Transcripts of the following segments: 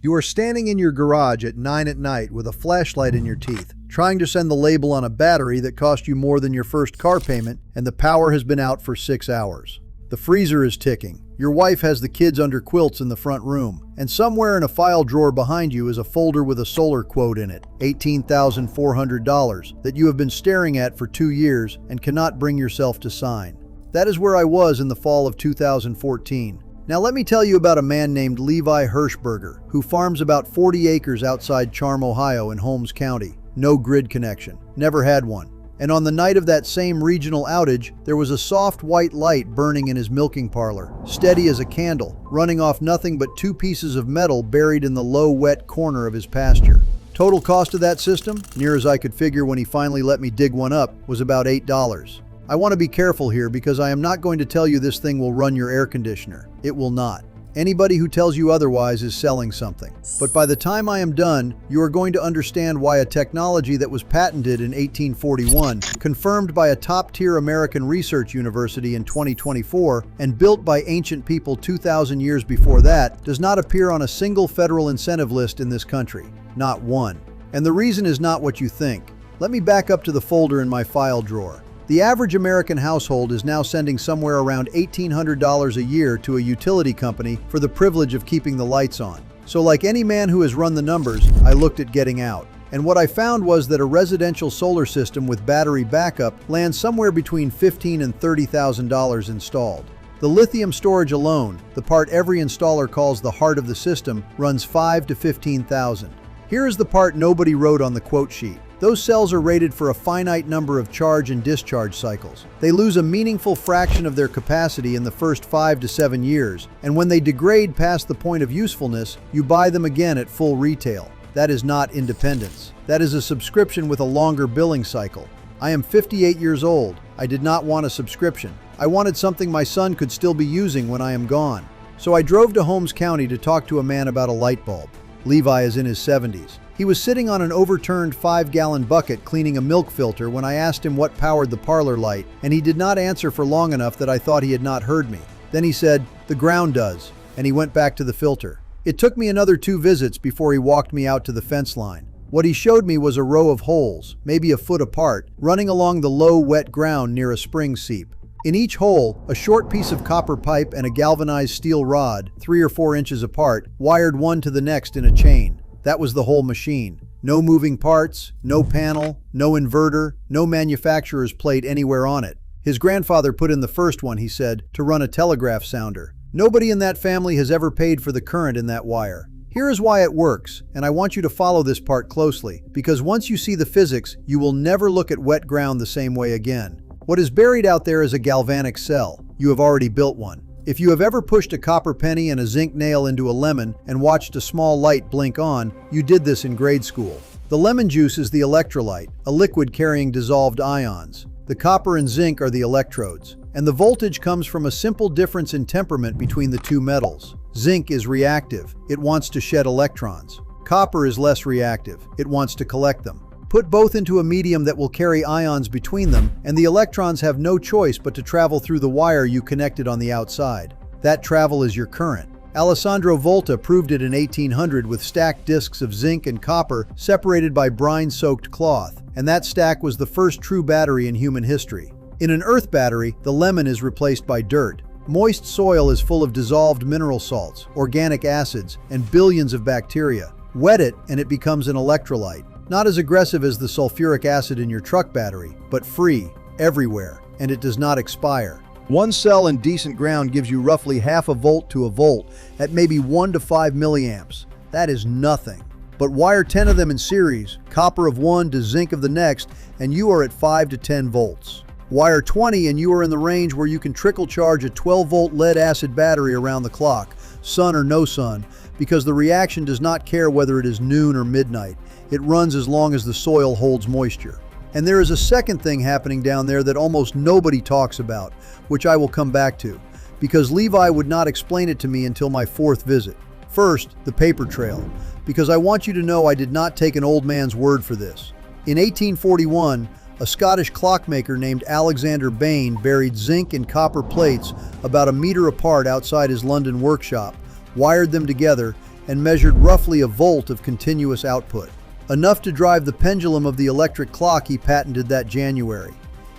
You are standing in your garage at 9 at night with a flashlight in your teeth, trying to send the label on a battery that cost you more than your first car payment, and the power has been out for 6 hours. The freezer is ticking. Your wife has the kids under quilts in the front room, and somewhere in a file drawer behind you is a folder with a solar quote in it, $18,400, that you have been staring at for 2 years and cannot bring yourself to sign. That is where I was in the fall of 2014. Now let me tell you about a man named Levi Hirschberger, who farms about 40 acres outside Charm, Ohio in Holmes County. No grid connection. Never had one. And on the night of that same regional outage, there was a soft white light burning in his milking parlor, steady as a candle, running off nothing but 2 pieces of metal buried in the low, wet corner of his pasture. Total cost of that system, near as I could figure when he finally let me dig one up, was about $8. I want to be careful here because I am not going to tell you this thing will run your air conditioner. It will not. Anybody who tells you otherwise is selling something. But by the time I am done, you are going to understand why a technology that was patented in 1841, confirmed by a top-tier American research university in 2024, and built by ancient people 2,000 years before that, does not appear on a single federal incentive list in this country. Not one. And the reason is not what you think. Let me back up to the folder in my file drawer. The average American household is now sending somewhere around $1,800 a year to a utility company for the privilege of keeping the lights on. So like any man who has run the numbers, I looked at getting out. And what I found was that a residential solar system with battery backup lands somewhere between $15,000 and $30,000 installed. The lithium storage alone, the part every installer calls the heart of the system, runs $5,000 to $15,000. Here is the part nobody wrote on the quote sheet. Those cells are rated for a finite number of charge and discharge cycles. They lose a meaningful fraction of their capacity in the first 5 to 7 years, and when they degrade past the point of usefulness, you buy them again at full retail. That is not independence. That is a subscription with a longer billing cycle. I am 58 years old. I did not want a subscription. I wanted something my son could still be using when I am gone. So I drove to Holmes County to talk to a man about a light bulb. Levi is in his 70s. He was sitting on an overturned 5-gallon bucket cleaning a milk filter when I asked him what powered the parlor light, and he did not answer for long enough that I thought he had not heard me. Then he said, "The ground does," and he went back to the filter. It took me another 2 visits before he walked me out to the fence line. What he showed me was a row of holes, maybe a foot apart, running along the low, wet ground near a spring seep. In each hole, a short piece of copper pipe and a galvanized steel rod, 3 or 4 inches apart, wired one to the next in a chain. That was the whole machine. No moving parts, no panel, no inverter, no manufacturer's plate anywhere on it. His grandfather put in the first one, he said, to run a telegraph sounder. Nobody in that family has ever paid for the current in that wire. Here is why it works, and I want you to follow this part closely, because once you see the physics, you will never look at wet ground the same way again. What is buried out there is a galvanic cell. You have already built one. If you have ever pushed a copper penny and a zinc nail into a lemon and watched a small light blink on, you did this in grade school. The lemon juice is the electrolyte, a liquid carrying dissolved ions. The copper and zinc are the electrodes, and the voltage comes from a simple difference in temperament between the 2 metals. Zinc is reactive. It wants to shed electrons. Copper is less reactive. It wants to collect them. Put both into a medium that will carry ions between them, and the electrons have no choice but to travel through the wire you connected on the outside. That travel is your current. Alessandro Volta proved it in 1800 with stacked discs of zinc and copper separated by brine-soaked cloth, and that stack was the first true battery in human history. In an earth battery, the lemon is replaced by dirt. Moist soil is full of dissolved mineral salts, organic acids, and billions of bacteria. Wet it, and it becomes an electrolyte. Not as aggressive as the sulfuric acid in your truck battery, but free, everywhere, and it does not expire. 1 cell in decent ground gives you roughly half a volt to a volt at maybe 1 to 5 milliamps. That is nothing. But wire 10 of them in series, copper of one to zinc of the next, and you are at 5 to 10 volts. Wire 20 and you are in the range where you can trickle charge a 12-volt lead-acid battery around the clock, sun or no sun, because the reaction does not care whether it is noon or midnight. It runs as long as the soil holds moisture. And there is a second thing happening down there that almost nobody talks about, which I will come back to, because Levi would not explain it to me until my 4th visit. First, the paper trail, because I want you to know I did not take an old man's word for this. In 1841, a Scottish clockmaker named Alexander Bain buried zinc and copper plates about a meter apart outside his London workshop, wired them together, and measured roughly a volt of continuous output. Enough to drive the pendulum of the electric clock he patented that January.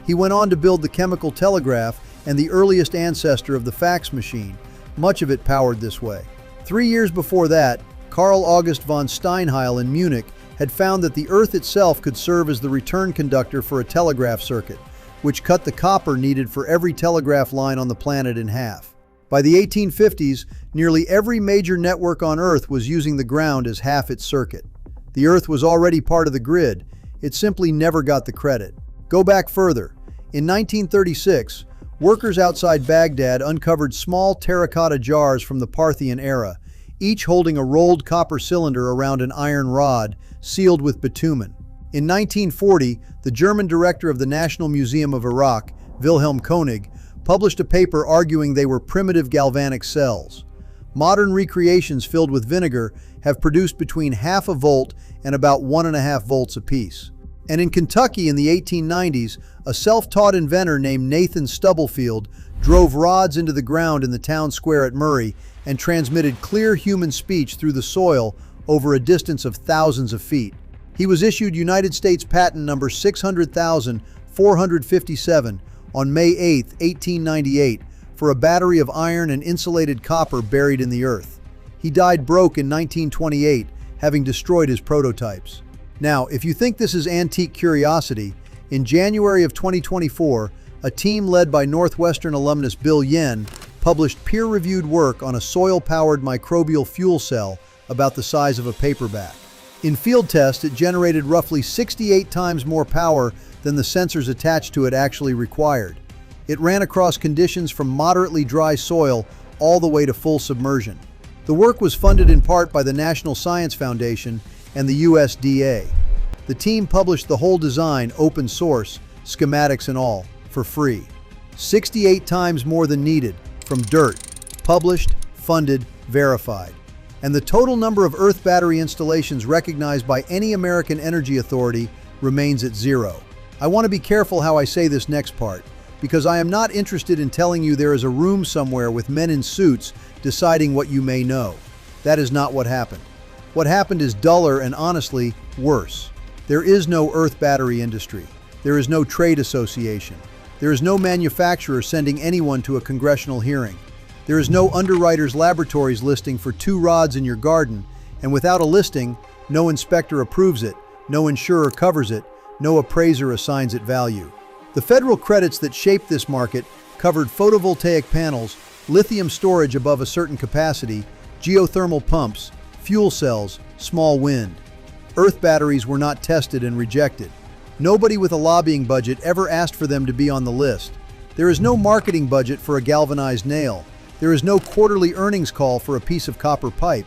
He went on to build the chemical telegraph and the earliest ancestor of the fax machine, much of it powered this way. 3 years before that, Carl August von Steinheil in Munich had found that the Earth itself could serve as the return conductor for a telegraph circuit, which cut the copper needed for every telegraph line on the planet in half. By the 1850s, nearly every major network on Earth was using the ground as half its circuit. The Earth was already part of the grid, it simply never got the credit. Go back further. In 1936, workers outside Baghdad uncovered small terracotta jars from the Parthian era, each holding a rolled copper cylinder around an iron rod, sealed with bitumen. In 1940, the German director of the National Museum of Iraq, Wilhelm Koenig, published a paper arguing they were primitive galvanic cells. Modern recreations filled with vinegar have produced between half a volt and about 1.5 volts apiece. And in Kentucky in the 1890s, a self-taught inventor named Nathan Stubblefield drove rods into the ground in the town square at Murray and transmitted clear human speech through the soil over a distance of thousands of feet. He was issued United States Patent number 600,457 on May 8, 1898, for a battery of iron and insulated copper buried in the earth. He died broke in 1928, having destroyed his prototypes. Now, if you think this is antique curiosity, in January of 2024, a team led by Northwestern alumnus Bill Yen published peer-reviewed work on a soil-powered microbial fuel cell about the size of a paperback. In field tests, it generated roughly 68 times more power than the sensors attached to it actually required. It ran across conditions from moderately dry soil all the way to full submersion. The work was funded in part by the National Science Foundation and the USDA. The team published the whole design, open source, schematics and all, for free. 68 times more than needed, from dirt, published, funded, verified. And the total number of Earth battery installations recognized by any American energy authority remains at 0. I want to be careful how I say this next part, because I am not interested in telling you there is a room somewhere with men in suits deciding what you may know. That is not what happened. What happened is duller and honestly, worse. There is no Earth battery industry. There is no trade association. There is no manufacturer sending anyone to a congressional hearing. There is no Underwriters Laboratories listing for 2 rods in your garden, and without a listing, no inspector approves it, no insurer covers it, no appraiser assigns it value. The federal credits that shaped this market covered photovoltaic panels, lithium storage above a certain capacity, geothermal pumps, fuel cells, small wind. Earth batteries were not tested and rejected. Nobody with a lobbying budget ever asked for them to be on the list. There is no marketing budget for a galvanized nail. There is no quarterly earnings call for a piece of copper pipe.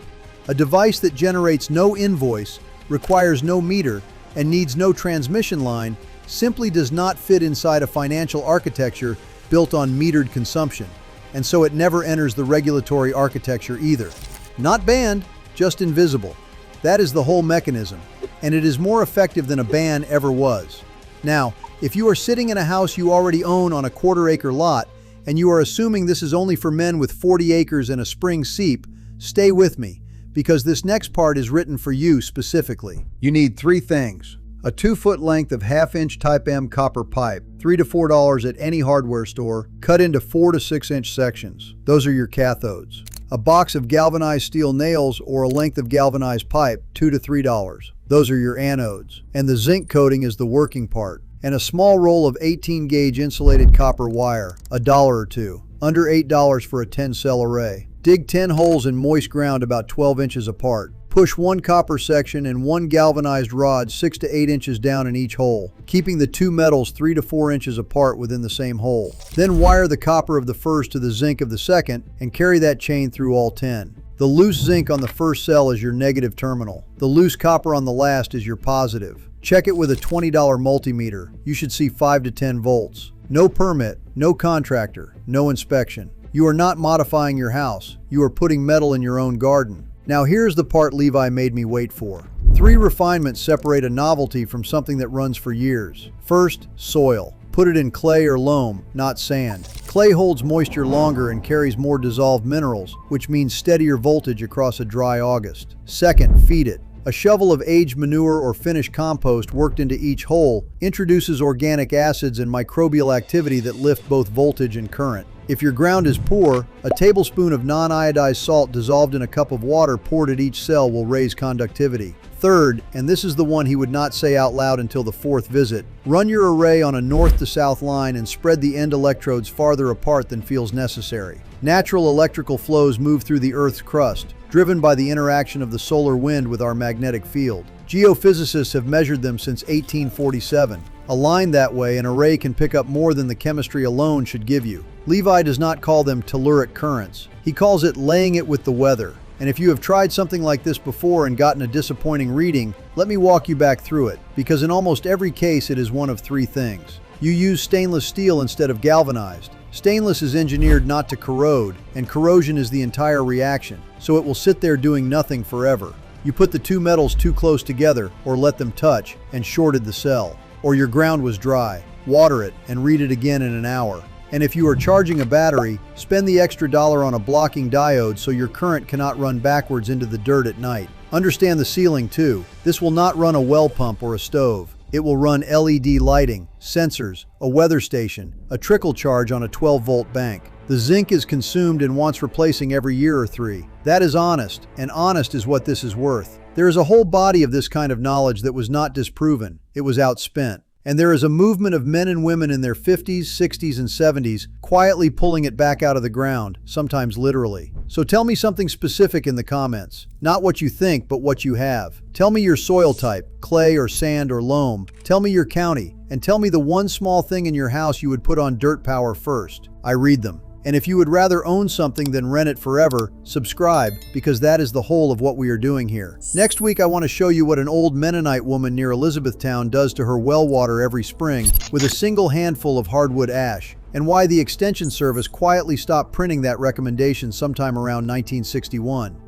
A device that generates no invoice, requires no meter, and needs no transmission line simply does not fit inside a financial architecture built on metered consumption, and so it never enters the regulatory architecture either. Not banned, just invisible. That is the whole mechanism, and it is more effective than a ban ever was. Now, if you are sitting in a house you already own on a quarter-acre lot, and you are assuming this is only for men with 40 acres and a spring seep, stay with me, because this next part is written for you specifically. You need 3 things. A 2-foot length of 1/2-inch Type M copper pipe, $3 to $4 at any hardware store, cut into 4 to 6-inch sections. Those are your cathodes. A box of galvanized steel nails or a length of galvanized pipe, $2 to $3. Those are your anodes. And the zinc coating is the working part. And a small roll of 18-gauge insulated copper wire, $1 or $2. Under $8 for a 10-cell array. Dig 10 holes in moist ground about 12 inches apart. Push 1 copper section and 1 galvanized rod 6 to 8 inches down in each hole, keeping the 2 metals 3 to 4 inches apart within the same hole. Then wire the copper of the first to the zinc of the second and carry that chain through all 10. The loose zinc on the first cell is your negative terminal. The loose copper on the last is your positive. Check it with a $20 multimeter. You should see 5 to 10 volts. No permit, no contractor, no inspection. You are not modifying your house. You are putting metal in your own garden. Now here's the part Levi made me wait for. 3 refinements separate a novelty from something that runs for years. First, soil. Put it in clay or loam, not sand. Clay holds moisture longer and carries more dissolved minerals, which means steadier voltage across a dry August. Second, feed it. A shovel of aged manure or finished compost worked into each hole introduces organic acids and microbial activity that lift both voltage and current. If your ground is poor, a tablespoon of non-iodized salt dissolved in a cup of water poured at each cell will raise conductivity. Third, and this is the one he would not say out loud until the 4th visit, run your array on a north to south line and spread the end electrodes farther apart than feels necessary. Natural electrical flows move through the Earth's crust, driven by the interaction of the solar wind with our magnetic field. Geophysicists have measured them since 1847. Aligned that way, an array can pick up more than the chemistry alone should give you. Levi does not call them telluric currents. He calls it laying it with the weather. And if you have tried something like this before and gotten a disappointing reading, let me walk you back through it, because in almost every case it is one of 3 things. You use stainless steel instead of galvanized. Stainless is engineered not to corrode, and corrosion is the entire reaction, so it will sit there doing nothing forever. You put the 2 metals too close together, or let them touch, and shorted the cell. Or your ground was dry. Water it, and read it again in an hour. And if you are charging a battery, spend the extra $1 on a blocking diode so your current cannot run backwards into the dirt at night. Understand the ceiling too. This will not run a well pump or a stove. It will run LED lighting, sensors, a weather station, a trickle charge on a 12-volt bank. The zinc is consumed and wants replacing every year or 3. That is honest, and honest is what this is worth. There is a whole body of this kind of knowledge that was not disproven. It was outspent. And there is a movement of men and women in their 50s, 60s, and 70s quietly pulling it back out of the ground, sometimes literally. So tell me something specific in the comments. Not what you think, but what you have. Tell me your soil type, clay or sand or loam. Tell me your county, and tell me the one small thing in your house you would put on dirt power first. I read them. And if you would rather own something than rent it forever, subscribe, because that is the whole of what we are doing here. Next week, I want to show you what an old Mennonite woman near Elizabethtown does to her well water every spring with a single handful of hardwood ash, and why the Extension Service quietly stopped printing that recommendation sometime around 1961.